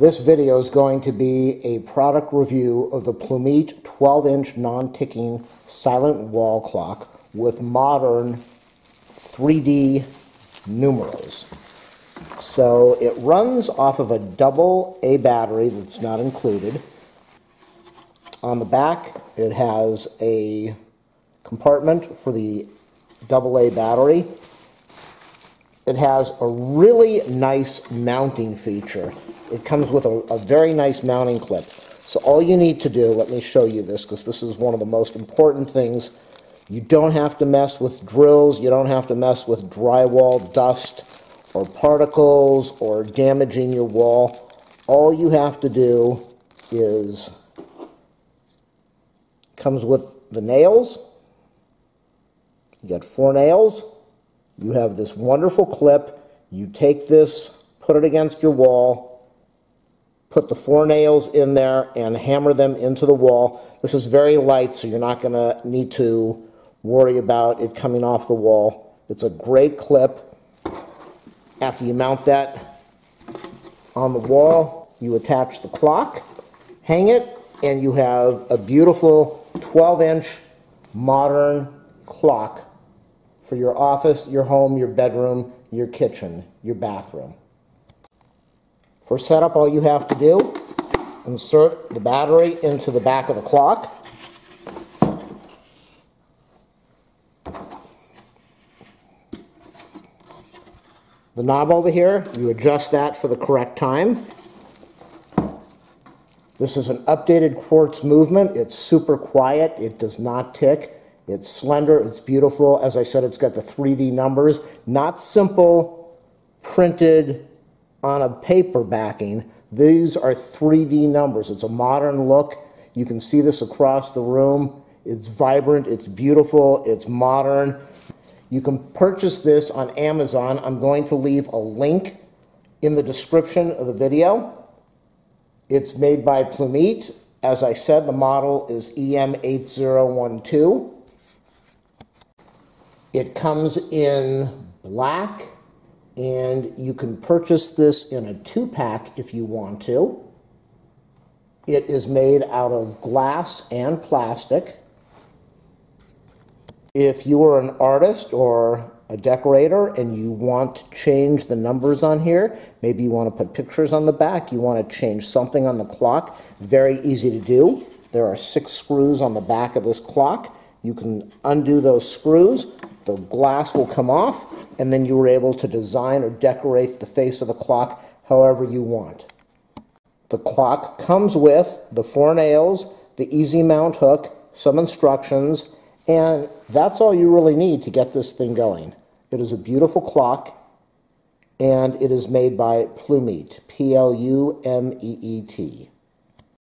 This video is going to be a product review of the Plumeet 12-inch non-ticking silent wall clock with modern 3D numerals. So it runs off of a double A battery that's not included. On the back it has a compartment for the double A battery. It has a really nice mounting feature. It comes with a very nice mounting clip. So all you need to do, let me show you this because this is one of the most important things. You don't have to mess with drills, you don't have to mess with drywall dust or particles or damaging your wall. All you have to do is, comes with the nails. You got 4 nails. You have this wonderful clip. You take this, put it against your wall, put the 4 nails in there and hammer them into the wall. This is very light, so you're not going to need to worry about it coming off the wall. It's a great clip. After you mount that on the wall, you attach the clock, hang it, and you have a beautiful 12-inch modern clock for your office, your home, your bedroom, your kitchen, your bathroom. For setup, all you have to do, insert the battery into the back of the clock. The knob over here, you adjust that for the correct time. This is an updated quartz movement. It's super quiet. It does not tick. It's slender. It's beautiful. As I said, it's got the 3D numbers. Not simple printed on a paper backing. These are 3D numbers. It's a modern look. You can see this across the room. It's vibrant. It's beautiful. It's modern. You can purchase this on Amazon. I'm going to leave a link in the description of the video. It's made by Plumeet. As I said, the model is EM-8012. It comes in black, and you can purchase this in a 2-pack if you want to. It is made out of glass and plastic. If you are an artist or a decorator and you want to change the numbers on here, maybe you want to put pictures on the back, you want to change something on the clock, very easy to do. There are 6 screws on the back of this clock. You can undo those screws, the glass will come off, and then you were able to design or decorate the face of the clock however you want. The clock comes with the 4 nails, the easy mount hook, some instructions, and that's all you really need to get this thing going. It is a beautiful clock, and it is made by Plumeet, Plumeet.